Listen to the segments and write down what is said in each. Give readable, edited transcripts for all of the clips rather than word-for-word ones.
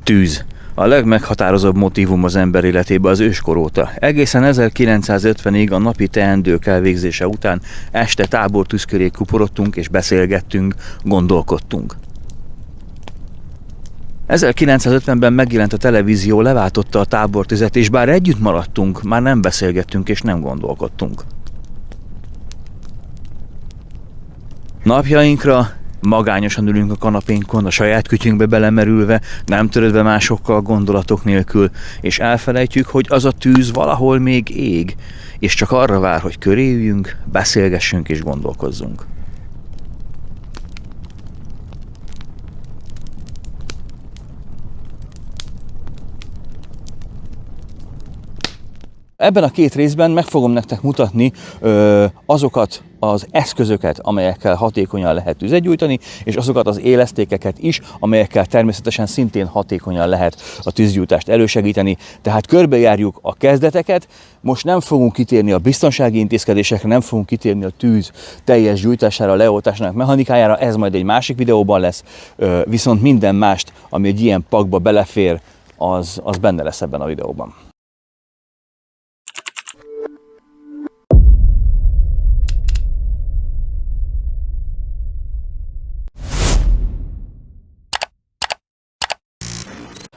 Tűz. A legmeghatározóbb motívum az ember életében az őskor óta. Egészen 1950-ig a napi teendők elvégzése után este tábortűz köré kuporodtunk és beszélgettünk, gondolkodtunk. 1950-ben megjelent a televízió, leváltotta a tábortüzet, és bár együtt maradtunk, már nem beszélgettünk és nem gondolkodtunk. Napjainkra magányosan ülünk a kanapénkon, a saját kütyünkbe belemerülve, nem törődve másokkal, gondolatok nélkül, és elfelejtjük, hogy az a tűz valahol még ég, és csak arra vár, hogy köré üljünk, beszélgessünk és gondolkozzunk. Ebben a két részben meg fogom nektek mutatni azokat az eszközöket, amelyekkel hatékonyan lehet tüzet gyújtani, és azokat az élesztékeket is, amelyekkel természetesen szintén hatékonyan lehet a tűzgyújtást elősegíteni. Tehát körbejárjuk a kezdeteket, most nem fogunk kitérni a biztonsági intézkedésekre, nem fogunk kitérni a tűz teljes gyújtására, leoltásának mechanikájára, ez majd egy másik videóban lesz, viszont minden mást, ami egy ilyen pakba belefér, az benne lesz ebben a videóban.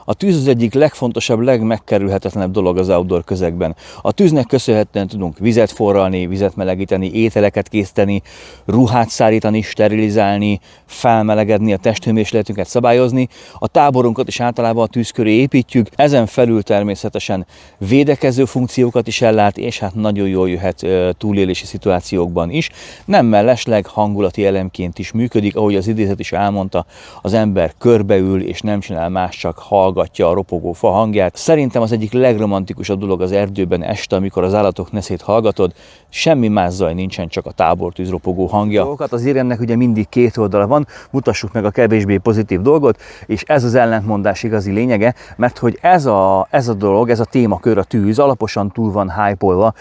A tűz az egyik legfontosabb, legmegkerülhetetlenebb dolog az outdoor közegben. A tűznek köszönhetően tudunk vizet forralni, vizet melegíteni, ételeket készíteni, ruhát szárítani, sterilizálni, felmelegedni, a testhőmérsékletünket szabályozni. A táborunkat is általában a tűz köré építjük, ezen felül természetesen védekező funkciókat is ellát, és hát nagyon jól jöhet túlélési szituációkban is. Nem mellesleg hangulati elemként is működik, ahogy az idézet is elmondta, az ember körbeül és nem csinál más, csak hallgatja a ropogó fa hangját. Szerintem az egyik legromantikusabb dolog az erdőben este, amikor az állatok neszét hallgatod, semmi más zaj nincsen, csak a tábortűz ropogó hangja. Az éremnek ugye mindig két oldala van, mutassuk meg a kevésbé pozitív dolgot, és ez az ellentmondás igazi lényege, mert hogy ez a dolog, ez a témakör, a tűz alaposan túl van hype-olva,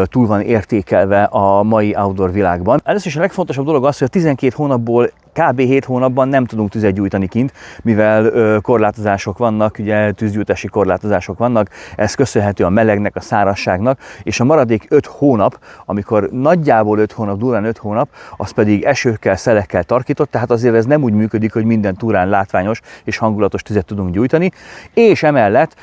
túl van értékelve a mai outdoor világban. Először is a legfontosabb dolog az, hogy a 12 hónapból kb. 7 hónapban nem tudunk tüzet gyújtani kint, mivel korlátozások vannak, ugye tűzgyújtási korlátozások vannak, ez köszönhető a melegnek, a szárazságnak, és a maradék 5 hónap, amikor nagyjából 5 hónap, durván 5 hónap, az pedig esőkkel, szelekkel tarkított, tehát azért ez nem úgy működik, hogy minden túrán látványos és hangulatos tüzet tudunk gyújtani, és emellett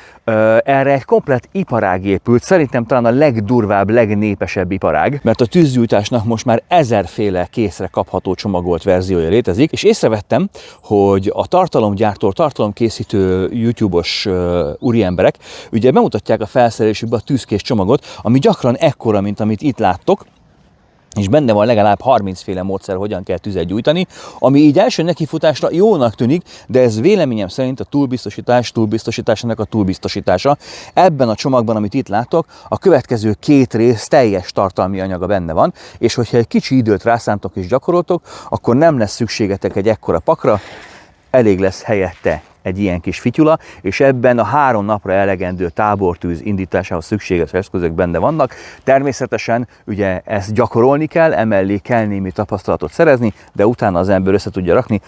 erre egy komplett iparág épült, szerintem talán a legdurvább, legnépesebb iparág, mert a tűzgyújtásnak most már 1000 féle készre kapható csomagolt verziója létezik, és észrevettem, hogy a tartalomgyártó, tartalomkészítő YouTube-os úriemberek ugye bemutatják a felszerelésükbe a tűzkész csomagot, ami gyakran ekkora, mint amit itt láttok, és benne van legalább 30 féle módszer, hogyan kell tüzet gyújtani, ami így első nekifutásra jónak tűnik, de ez véleményem szerint a túlbiztosításának a túlbiztosítása. Ebben a csomagban, amit itt látok, a következő 2 rész teljes tartalmi anyaga benne van, és hogyha egy kicsi időt rászántok és gyakoroltok, akkor nem lesz szükségetek egy ekkora pakra, elég lesz helyette egy ilyen kis fityula, és ebben a 3 napra elegendő tábortűz indításához szükséges eszközök benne vannak. Természetesen ugye ezt gyakorolni kell, emellé kell némi tapasztalatot szerezni, de utána az ember össze tudja rakni.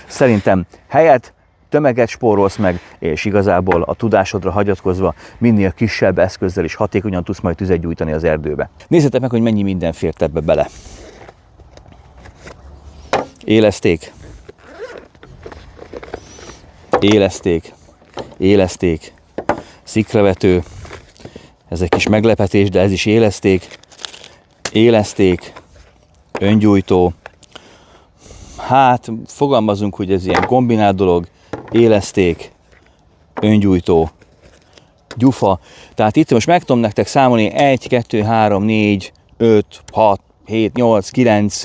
Szerintem helyet, tömeget spórolsz meg, és igazából a tudásodra hagyatkozva minél kisebb eszközzel is hatékonyan tudsz majd tüzet gyújtani az erdőbe. Nézzétek meg, hogy mennyi minden fért ebbe bele. Éleszték. Éleszték, szikravető, ez egy kis meglepetés, de ez is éleszték, öngyújtó, hát fogalmazunk, hogy ez ilyen kombinált dolog, éleszték, öngyújtó, gyufa, tehát itt most meg tudom nektek számolni 1, 2, 3, 4, 5, 6, 7, 8, 9,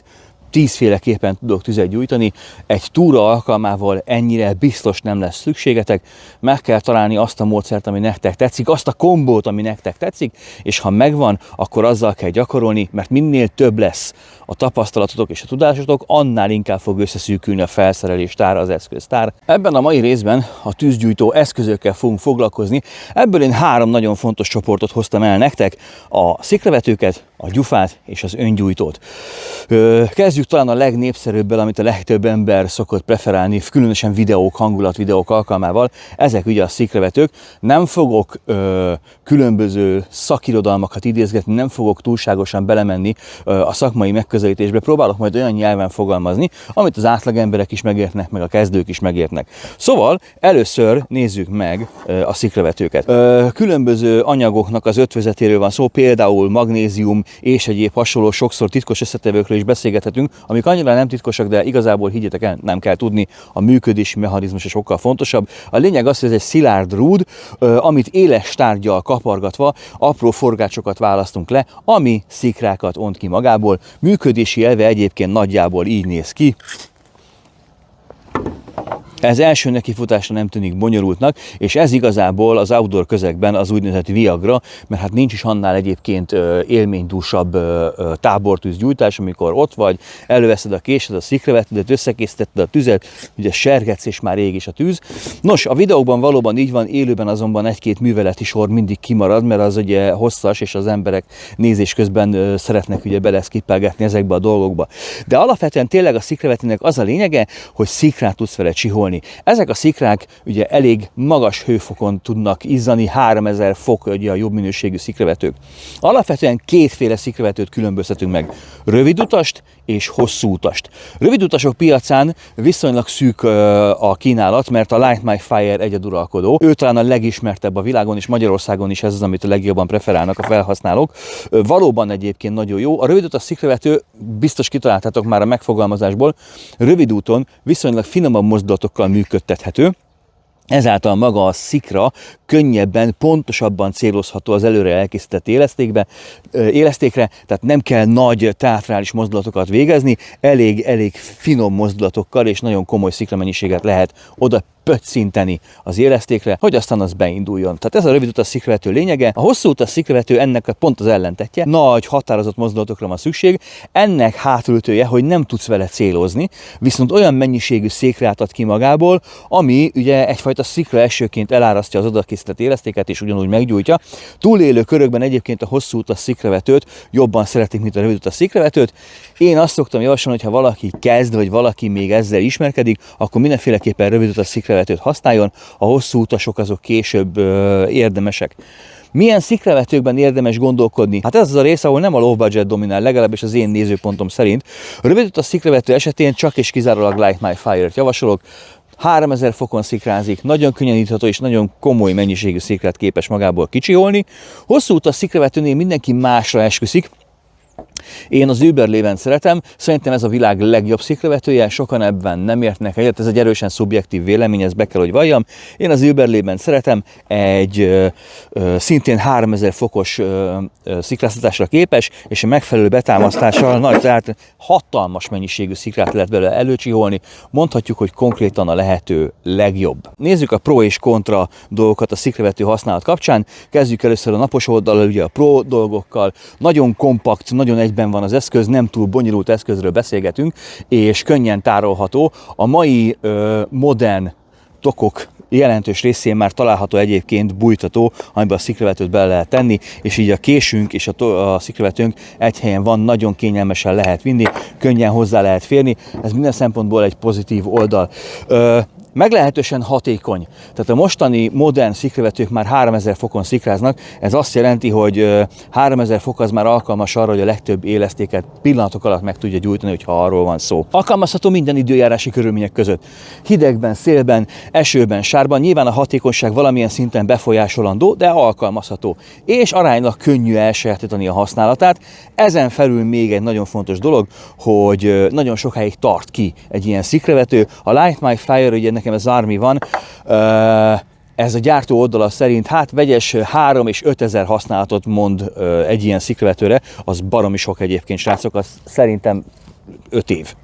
10 féleképpen tudok tüzet gyújtani, egy túra alkalmával ennyire biztos nem lesz szükségetek, meg kell találni azt a módszert, ami nektek tetszik, azt a kombót, ami nektek tetszik, és ha megvan, akkor azzal kell gyakorolni, mert minél több lesz a tapasztalatotok és a tudásotok, annál inkább fog összeszűkülni a felszereléstár, az eszköztár. Ebben a mai részben a tűzgyújtó eszközökkel fogunk foglalkozni, ebből én 3 nagyon fontos csoportot hoztam el nektek, a szikravetőket, a gyufát és az öngyújtót. Kezdjük talán a legnépszerűbbel, amit a legtöbb ember szokott preferálni, különösen videók, hangulatvideók alkalmával. Ezek ugye a szikrevetők. Nem fogok különböző szakirodalmakat idézgetni, nem fogok túlságosan belemenni a szakmai megközelítésbe. Próbálok majd olyan nyelven fogalmazni, amit az átlag emberek is megértnek, meg a kezdők is megértnek. Szóval először nézzük meg a szikrevetőket. Különböző anyagoknak az ötvözetéről van szó, például magnézium és egyéb hasonló sokszor titkos összetevőkről is beszélgethetünk, amik annyira nem titkosak, de igazából higgyétek el, nem kell tudni, a működési mechanizmus sokkal fontosabb. A lényeg az, hogy ez egy szilárd rúd, amit éles tárggyal kapargatva apró forgácsokat választunk le, ami szikrákat ont ki magából. Működési elve egyébként nagyjából így néz ki. Ez első nekifutásra nem tűnik bonyolultnak, és ez igazából az outdoor közegben az úgynevezett Viagra, mert hát nincs is annál egyébként élménydúsabb tábortűzgyújtás, amikor ott vagy, előveszed a késed, a szikrevetődet, összekészítetted a tüzet, ugye sergetsz és már ég is a tűz. Nos, a videókban valóban így van, élőben azonban egy-két műveleti sor mindig kimarad, mert az ugye hosszas, és az emberek nézés közben szeretnek ugye beleszkippelgetni ezekbe a dolgokba. De alapvetően tényleg a szikrevetőnek az a lényege, hogy szikrát tudsz vele csiholni. Ezek a szikrák ugye elég magas hőfokon tudnak izzani, 3000 fok ugye a jobb minőségű szikrevetők. Alapvetően kétféle szikrevetőt különböztetünk meg, rövidutast és hosszúutast. Rövidutasok piacán viszonylag szűk a kínálat, mert a Light My Fire egyeduralkodó. Ő talán a legismertebb a világon, és Magyarországon is ez az, amit a legjobban preferálnak a felhasználók. Valóban egyébként nagyon jó. A rövidutas szikrevető, biztos kitaláltátok már a megfogalmazásból, rövidúton viszonylag finomabb mozdulatokkal működtethető. Ezáltal maga a szikra könnyebben, pontosabban célozható az előre elkészített élesztékre, tehát nem kell nagy teátrális mozdulatokat végezni, elég finom mozdulatokkal és nagyon komoly szikramennyiséget lehet oda pöccinteni az élesztékre, hogy aztán az beinduljon. Tehát ez a rövidutas szikrevető lényege. A hosszúutas szikrevető ennek pont az ellentetje. Nagy, határozott mozdulatokra van szükség. Ennek hátulütője, hogy nem tudsz vele célozni, viszont olyan mennyiségű székrát ad ki magából, ami ugye egyfajta szikra esőként elárasztja az odakészített élesztéket és ugyanúgy meggyújtja. Túlélő körökben egyébként a hosszúutas szikrevetőt jobban szeretik, mint a rövidutas szikrevetőt. Én azt szoktam javasolni, hogy ha valaki kezd, vagy valaki még ezzel ismerkedik, akkor mindenféleképpen rövidutas szikrevetőt használjon, a hosszú utasok azok később érdemesek. Milyen szikrevetőkben érdemes gondolkodni? Hát ez az a rész, ahol nem a low budget dominál, legalábbis az én nézőpontom szerint. A rövidutas szikrevető esetén csak és kizárólag Light My Fire-t javasolok. 3000 fokon szikrázik, nagyon könnyen ittható és nagyon komoly mennyiségű szikrát képes magából kicsiholni. Hosszúutas szikrevetőnél mindenki másra esküszik. Én az Überleben szeretem, szerintem ez a világ legjobb szikrevetője, sokan ebben nem értnek egyet, ez egy erősen szubjektív vélemény, ezt be kell, hogy valljam. Én az Überleben szeretem, egy szintén 3000 fokos szikráztatásra képes, és a megfelelő betámasztással tehát hatalmas mennyiségű szikrát lehet belőle előcsiholni, mondhatjuk, hogy konkrétan a lehető legjobb. Nézzük a pro és kontra dolgokat a szikrevető használat kapcsán. Kezdjük először a napos oldalról, ugye a pro dolgokkal. Nagyon kompakt, nagyon egyben van az eszköz, nem túl bonyolult eszközről beszélgetünk, és könnyen tárolható. A mai modern tokok jelentős részén már található egyébként bújtató, amiben a szikrevetőt bele lehet tenni, és így a késünk és a szikrevetőnk egy helyen van, nagyon kényelmesen lehet vinni, könnyen hozzá lehet férni, ez minden szempontból egy pozitív oldal. Meglehetősen hatékony. Tehát a mostani modern szikrevetők már 3000 fokon szikráznak, ez azt jelenti, hogy 3000 fok az már alkalmas arra, hogy a legtöbb élesztéket pillanatok alatt meg tudja gyújtani, hogyha arról van szó. Alkalmazható minden időjárási körülmények között. Hidegben, szélben, esőben, sárban, nyilván a hatékonyság valamilyen szinten befolyásolandó, de alkalmazható. És aránylag könnyű elsajátítani a használatát. Ezen felül még egy nagyon fontos dolog, hogy nagyon sokáig tart ki egy ilyen szikrevető. A Light My Fire, ugye nekem ez Army van, ez a gyártó oldala szerint vegyes 3 és 5000 használatot mond egy ilyen szikrevetőre, az baromi sok egyébként, srácok, az szerintem 5 év.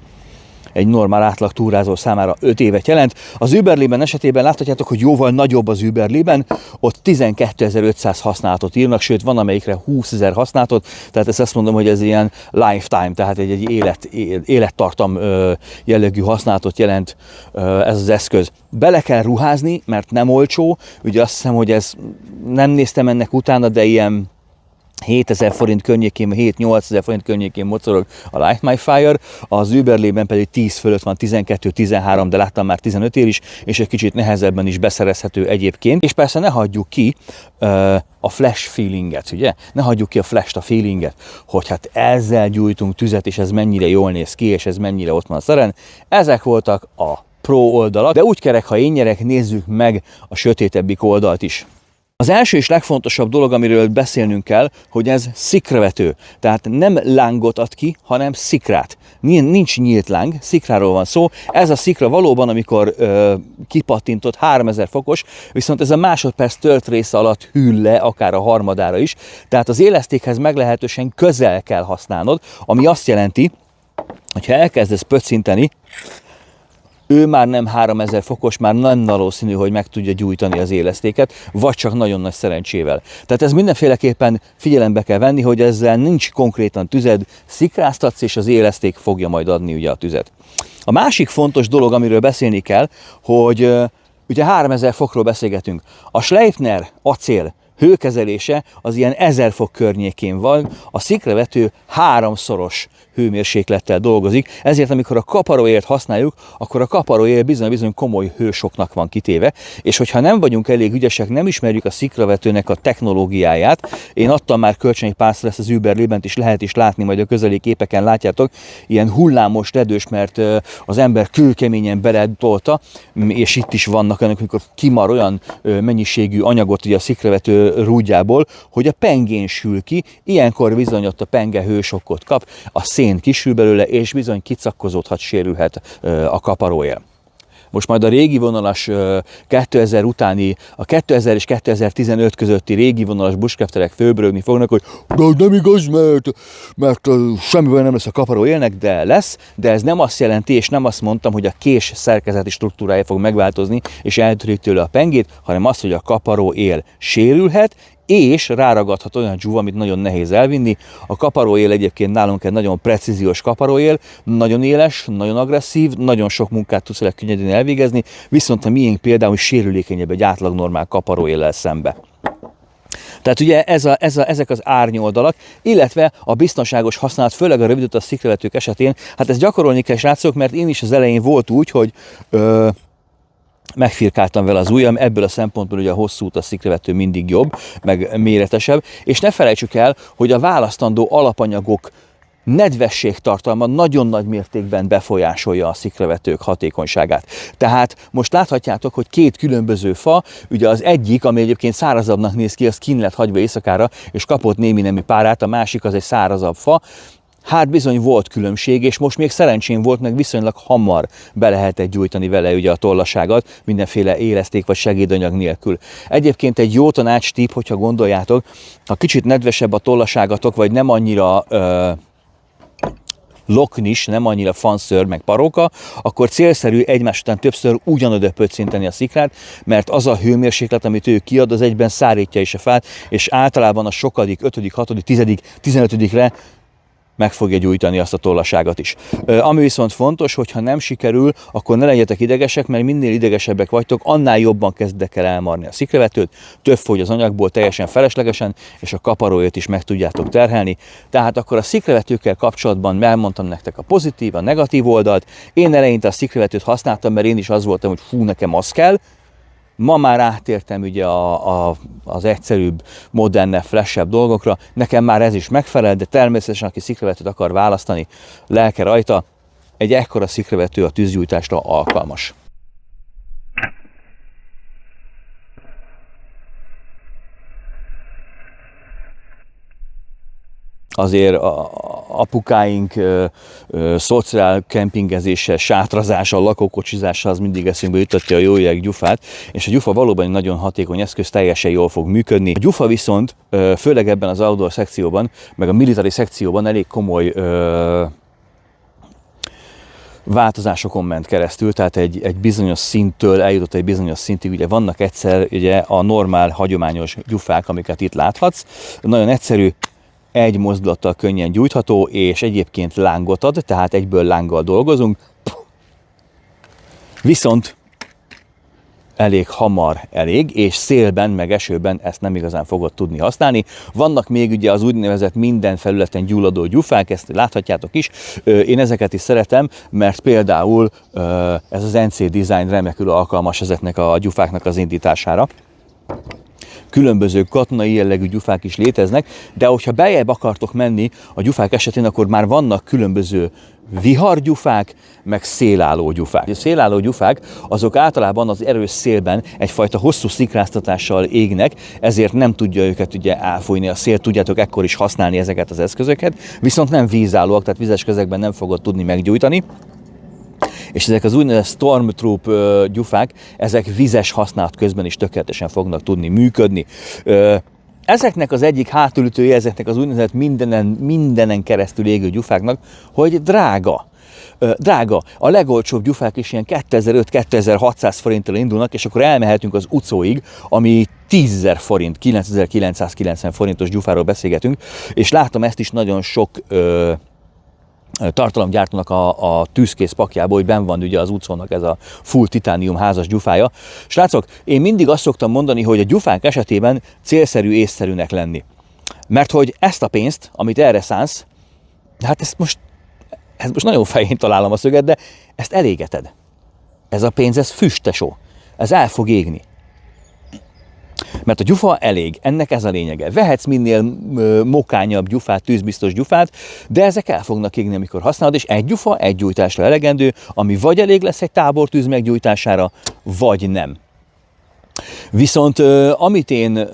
Egy normál átlag túrázó számára 5 évet jelent. Az Überleben esetében láthatjátok, hogy jóval nagyobb az Überleben, ott 12.500 használatot írnak, sőt van amelyikre 20.000 használatot, tehát ezt azt mondom, hogy ez ilyen lifetime, tehát egy élettartam jellegű használatot jelent ez az eszköz. Bele kell ruházni, mert nem olcsó, ugye azt hiszem, hogy ez nem néztem ennek utána, de ilyen 7000 forint környékén, 7-8 ezer forint környékén mocorog a Light My Fire, az Uberlében pedig 10 fölött van, 12-13, de láttam már 15 ér is, és egy kicsit nehezebben is beszerezhető egyébként. És persze ne hagyjuk ki a flash feelinget, ugye? Ne hagyjuk ki a flash-t, a feelinget, hogy hát ezzel gyújtunk tüzet, és ez mennyire jól néz ki, és ez mennyire ott van a szeren. Ezek voltak a pro oldalak, de úgy kerek, ha én nyerek, nézzük meg a sötétebbik oldalt is. Az első és legfontosabb dolog, amiről beszélnünk kell, hogy ez szikravető. Tehát nem lángot ad ki, hanem szikrát. Nincs nyílt láng, szikráról van szó. Ez a szikra valóban, amikor kipattintott 3000 fokos, viszont ez a másodperc tört része alatt hűl le, akár a harmadára is. Tehát az élesztékhez meglehetősen közel kell használnod, ami azt jelenti, hogy ha elkezdesz pöccinteni, ő már nem 3000 fokos, már nem valószínű, hogy meg tudja gyújtani az élesztéket, vagy csak nagyon nagy szerencsével. Tehát ez mindenféleképpen figyelembe kell venni, hogy ezzel nincs konkrétan tüzed, szikráztatsz, és az éleszték fogja majd adni ugye a tüzet. A másik fontos dolog, amiről beszélni kell, hogy ugye 3000 fokról beszélgetünk. A Schleifner acél hőkezelése az ilyen 1000 fok környékén van, a szikravető 3-szoros hőmérséklettel dolgozik, ezért amikor a kaparóélt használjuk, akkor a kaparóél bizony komoly hősoknak van kitéve, és hogyha nem vagyunk elég ügyesek, nem ismerjük a szikravetőnek a technológiáját, én adtam már kölcsön egy párszor, ezt az Uberlébent is lehet is látni, majd a közeli képeken látjátok, ilyen hullámos ledős, mert az ember kőkeményen beletolta, és itt is vannak önök, amikor kimar olyan mennyiségű anyagot ugye a szikravető rúdjából, hogy a pengén sül ki, ilyenkor bizony ott a penge hősokkot kap, a szén kisül belőle, és bizony kicakkozódhat, sérülhet a kaparóél. Most majd a régi vonalas 2000 utáni, a 2000 és 2015 közötti régi vonalas bushcrafterek fölbrögni fognak, hogy de nem igaz, mert semmivel nem lesz a kaparóélnek, de lesz, de ez nem azt jelenti, és nem azt mondtam, hogy a kés szerkezeti struktúrája fog megváltozni, és eltörik tőle a pengét, hanem az, hogy a kaparóél sérülhet, és ráragadhat olyan dzsúva, amit nagyon nehéz elvinni. A kaparóél egyébként nálunk egy nagyon precíziós kaparóél, nagyon éles, nagyon agresszív, nagyon sok munkát tudsz vele könnyedén elvégezni, viszont a miénk például sérülékenyebb egy átlag normál kaparóéllel szembe. Tehát ugye ezek az árnyoldalak, illetve a biztonságos használat, főleg a rövidutas szikravetők esetén, hát ezt gyakorolni kell, srácok, mert én is az elején volt úgy, hogy megfirkáltam vele az ujjam, ebből a szempontból ugye a hosszú utas szikravető mindig jobb, meg méretesebb, és ne felejtsük el, hogy a választandó alapanyagok nedvességtartalma nagyon nagy mértékben befolyásolja a szikravetők hatékonyságát. Tehát most láthatjátok, hogy két különböző fa, ugye az egyik, ami egyébként szárazabbnak néz ki, az kint lett hagyva éjszakára, és kapott némi nemű párát, a másik az egy szárazabb fa. Hát bizony volt különbség, és most még szerencsém volt, meg viszonylag hamar be lehetett gyújtani vele ugye a tollaságot, mindenféle éleszték vagy segédanyag nélkül. Egyébként egy jó tanácstip, hogyha gondoljátok, ha kicsit nedvesebb a tollaságatok, vagy nem annyira loknis, nem annyira fanször, meg paróka, akkor célszerű egymás után többször ugyanoda pöccinteni a szikrát, mert az a hőmérséklet, amit ő kiad, az egyben szárítja is a fát, és általában a sokadik, 5., 6., 10., 15-re meg fogja gyújtani azt a tollaságot is. Ami viszont fontos, hogy ha nem sikerül, akkor ne legyetek idegesek, mert minél idegesebbek vagytok, annál jobban kezdek el elmarni a szikravetőt, több fogy az anyagból teljesen feleslegesen, és a kaparóért is meg tudjátok terhelni. Tehát akkor a szikravetőkkel kapcsolatban elmondtam nektek a pozitív, a negatív oldalt. Én eleinte a szikravetőt használtam, mert én is az voltam, hogy fú, nekem az kell. Ma már átértem ugye az egyszerűbb, modernebb, freshebb dolgokra. Nekem már ez is megfelel, de természetesen, aki szikravetőt akar választani, lelke rajta, egy ekkora szikravető a tűzgyújtásra alkalmas. Azért apukáink szociál kempingezéssel, sátrazással, lakókocsizással az mindig eszünkbe jutatja a jó öreg gyufát, és a gyufa valóban egy nagyon hatékony eszköz, teljesen jól fog működni. A gyufa viszont, főleg ebben az outdoor szekcióban, meg a military szekcióban elég komoly változásokon ment keresztül, tehát egy bizonyos szinttől eljutott egy bizonyos szintig, ugye vannak egyszer ugye a normál, hagyományos gyufák, amiket itt láthatsz, nagyon egyszerű, egy mozdulattal könnyen gyújtható, és egyébként lángot ad, tehát egyből lánggal dolgozunk. Viszont elég hamar elég, és szélben, meg esőben ezt nem igazán fogod tudni használni. Vannak még ugye az úgynevezett minden felületen gyulladó gyufák, ezt láthatjátok is. Én ezeket is szeretem, mert például ez az NC Design remekül alkalmas ezeknek a gyufáknak az indítására. Különböző katonai jellegű gyufák is léteznek, de hogyha beljebb akartok menni a gyufák esetén, akkor már vannak különböző vihargyufák, meg szélálló gyufák. A szélálló gyufák azok általában az erős szélben egyfajta hosszú szikráztatással égnek, ezért nem tudja őket ugye elfújni a szél, tudjátok ekkor is használni ezeket az eszközöket, viszont nem vízállóak, tehát vizes közegben nem fogod tudni meggyújtani. És ezek az úgynevezett Stormtroop gyufák, ezek vizes használat közben is tökéletesen fognak tudni működni. Ezeknek az egyik hátulütője, ezeknek az úgynevezett mindenen keresztül égő gyufáknak, hogy drága. Drága. A legolcsóbb gyufák is ilyen 2500-2600 forinttal indulnak, és akkor elmehetünk az Ucóig, ami 10.000 forint, 9990 forintos gyufáról beszélgetünk, és látom ezt is nagyon sok tartalomgyártónak a tűzkész pakjából, hogy benn van ugye az Ucónak ez a full titánium házas gyufája. Srácok, én mindig azt szoktam mondani, hogy a gyufák esetében célszerű észszerűnek lenni. Mert hogy ezt a pénzt, amit erre szánsz, hát ezt most nagyon fején találom a szöget, de ezt elégeted. Ez a pénz, ez füstesó. Ez el fog égni. Mert a gyufa elég, ennek ez a lényege. Vehetsz minél mokányabb gyufát, tűzbiztos gyufát, de ezek el fognak égni, amikor használod, és egy gyufa egy gyújtásra elegendő, ami vagy elég lesz egy tábortűz meggyújtására, vagy nem. Viszont amit én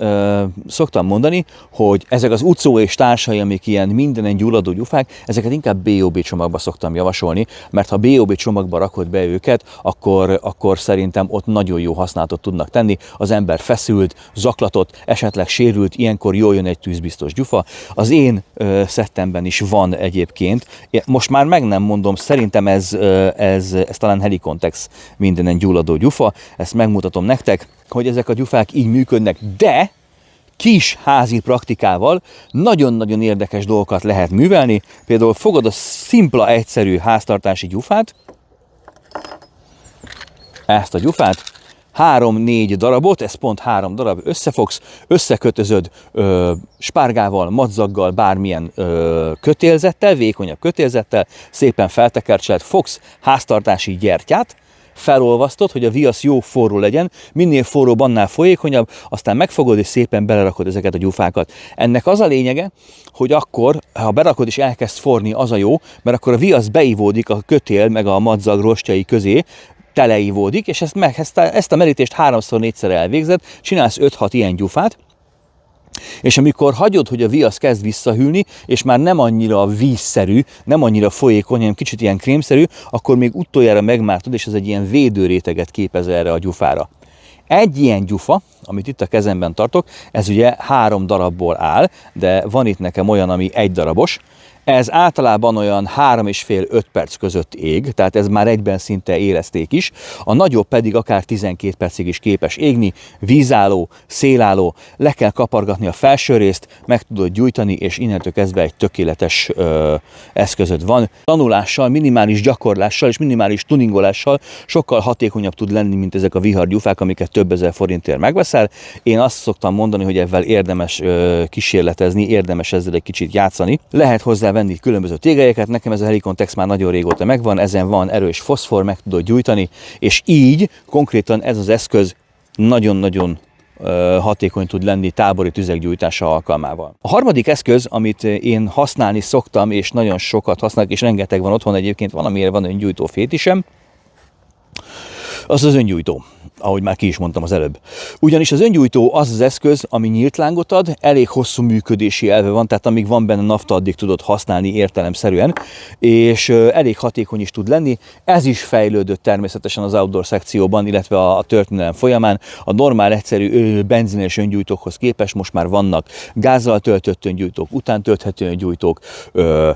szoktam mondani, hogy ezek az Ucó és társai, amik ilyen mindenen gyulladó gyufák, ezeket inkább BOB csomagba szoktam javasolni, mert ha BOB csomagba rakod be őket, akkor szerintem ott nagyon jó használatot tudnak tenni. Az ember feszült, zaklatott, esetleg sérült, ilyenkor jól jön egy tűzbiztos gyufa. Az én szettemben is van egyébként, most már meg nem mondom, szerintem ez talán Helicontex mindenen gyulladó gyufa, ezt megmutatom nektek, hogy ezek a gyufák így működnek, de kis házi praktikával nagyon-nagyon érdekes dolgokat lehet művelni. Például fogod a szimpla, egyszerű háztartási gyufát, ezt a gyufát, 3-4 darabot, ez pont 3 darab, összefogsz, összekötözöd spárgával, madzaggal, bármilyen kötélzettel, vékonyabb kötélzettel, szépen feltekercseled, fogsz háztartási gyertyát, felolvasztod, hogy a viasz jó forró legyen, minél forróbb, annál folyékonyabb, aztán megfogod és szépen belerakod ezeket a gyufákat. Ennek az a lényege, hogy akkor, ha berakod és elkezd forni, az a jó, mert akkor a viasz beivódik a kötél meg a madzag rostjai közé, teleivódik, és ezt a merítést 3-4-szer elvégzed, csinálsz 5-6 ilyen gyufát, és amikor hagyod, hogy a viasz kezd visszahűlni, és már nem annyira vízszerű, nem annyira folyékony, hanem kicsit ilyen krémszerű, akkor még utoljára megmártod, és ez egy ilyen védőréteget képez erre a gyufára. Egy ilyen gyufa, amit itt a kezemben tartok, ez ugye 3 darabból áll, de van itt nekem olyan, ami 1 darabos. Ez általában olyan 3,5-5 perc között ég, tehát ez már egyben szinte érezték is. A nagyobb pedig akár 12 percig is képes égni, vízálló, szélálló, le kell kapargatni a felső részt, meg tudod gyújtani, és innentől kezdve egy tökéletes eszközöd van. Tanulással, minimális gyakorlással és minimális tuningolással sokkal hatékonyabb tud lenni, mint ezek a vihargyufák, amiket több ezer forintért megveszel. Én azt szoktam mondani, hogy ezzel érdemes kísérletezni, érdemes ezzel egy kicsit játszani. Lehet hozzá venni különböző tégelyeket, nekem ez a Helicontex már nagyon régóta megvan, ezen van erős foszfor, meg tudod gyújtani, és így konkrétan ez az eszköz nagyon-nagyon hatékony tud lenni tábori tüzek gyújtása alkalmával. A harmadik eszköz, amit én használni szoktam, és nagyon sokat használok, és rengeteg van otthon egyébként, valamiért van öngyújtó fétisem, az az öngyújtó, ahogy már ki is mondtam az előbb. Ugyanis az öngyújtó az az eszköz, ami nyílt lángot ad, elég hosszú működési elve van, tehát amíg van benne nafta, addig tudod használni értelemszerűen, és elég hatékony is tud lenni. Ez is fejlődött természetesen az outdoor szekcióban, illetve a történelem folyamán. A normál, egyszerű benzines öngyújtókhoz képest most már vannak gázzal töltött öngyújtók, utántölthető öngyújtók,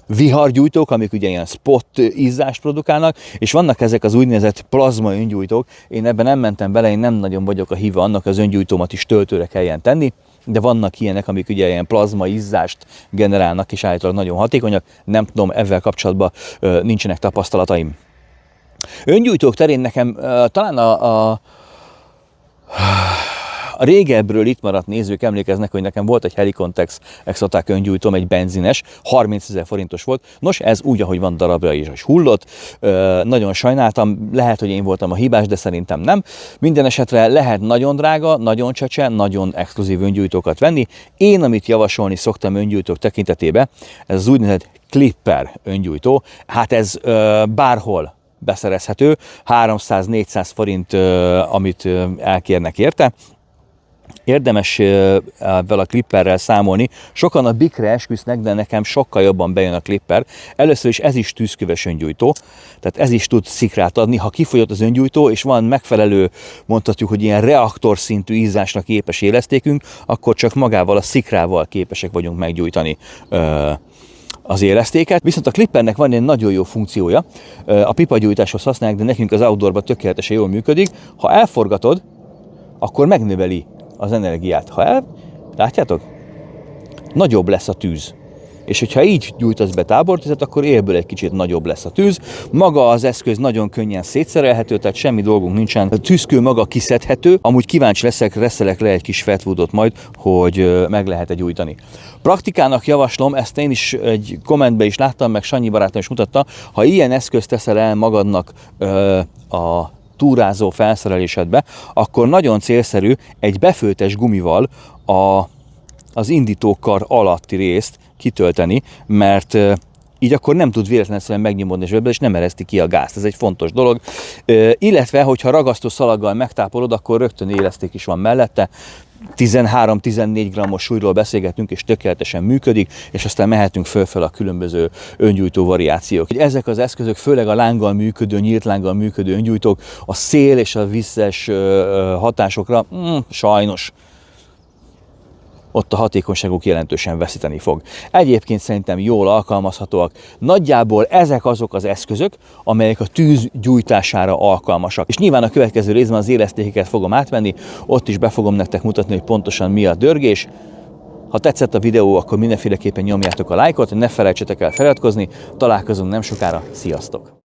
vihargyújtók, amik ugye ilyen spot izzást produkálnak, és vannak ezek az úgynevezett plazma öngyújtók. Én ebben nem mentem bele, én nem nagyon vagyok a híve annak, az öngyújtómat is töltőre kelljen tenni, de vannak ilyenek, amik ugye ilyen plazma izzást generálnak, és állítólag nagyon hatékonyak. Nem tudom, ezzel kapcsolatban nincsenek tapasztalataim. Öngyújtók terén nekem talán A régebbről itt maradt nézők emlékeznek, hogy nekem volt egy Helicontex Exotac öngyújtóm, egy benzines, 30 000 forintos volt. Nos, ez úgy, ahogy van, darabra is hullott. Nagyon sajnáltam, lehet, hogy én voltam a hibás, de szerintem nem. Minden esetre lehet nagyon drága, nagyon csecse, nagyon exkluzív öngyújtókat venni. Én, amit javasolni szoktam öngyújtók tekintetében, ez az úgynevezett Clipper öngyújtó. Hát ez bárhol beszerezhető, 300-400 forint, amit elkérnek érte. Érdemes vele a Clipperrel számolni. Sokan a Bic-re esküsznek, de nekem sokkal jobban bejön a Clipper. Először is ez is tűzköves öngyújtó, tehát ez is tud szikrát adni. Ha kifogyott az öngyújtó, és van megfelelő, mondhatjuk, hogy ilyen reaktor szintű ízásra képes élesztékünk, akkor csak magával a szikrával képesek vagyunk meggyújtani az élesztéket. Viszont a Clippernek van egy nagyon jó funkciója. A pipagyújtáshoz használják, de nekünk az outdoorban tökéletesen jól működik. Ha elforgatod, akkor megnöveli az energiát. Látjátok? Nagyobb lesz a tűz. És hogyha így gyújtasz be tábortüzet, akkor élből egy kicsit nagyobb lesz a tűz. Maga az eszköz nagyon könnyen szétszerelhető, tehát semmi dolgunk nincsen. A tűzkő maga kiszedhető, amúgy kíváncsi reszelek le egy kis fatwoodot majd, hogy meg lehet gyújtani. Praktikának javaslom, ezt én is egy kommentben is láttam, meg Sanyi barátom is mutatta, ha ilyen eszközt teszel el magadnak a túrázó felszerelésedbe, akkor nagyon célszerű egy befőttes gumival az indítókar alatti részt kitölteni, mert így akkor nem tud véletlenül megnyomodni zsebbe, és nem ereszti ki a gázt. Ez egy fontos dolog. Illetve, hogyha ragasztó szalaggal megtápolod, akkor rögtön éleszték is van mellette. 13-14 grammos súlyról beszélgetünk, és tökéletesen működik, és aztán mehetünk fölfel a különböző öngyújtó variációk. Ezek az eszközök, főleg a lánggal működő, nyílt lánggal működő öngyújtók, a szél és a vízes hatásokra sajnos ott a hatékonyságuk jelentősen veszíteni fog. Egyébként szerintem jól alkalmazhatóak. Nagyjából ezek azok az eszközök, amelyek a tűz gyújtására alkalmasak. És nyilván a következő részben az élesztékeket fogom átvenni, ott is be fogom nektek mutatni, hogy pontosan mi a dörgés. Ha tetszett a videó, akkor mindenféleképpen nyomjátok a lájkot, ne felejtsetek el feliratkozni, találkozunk nem sokára, sziasztok!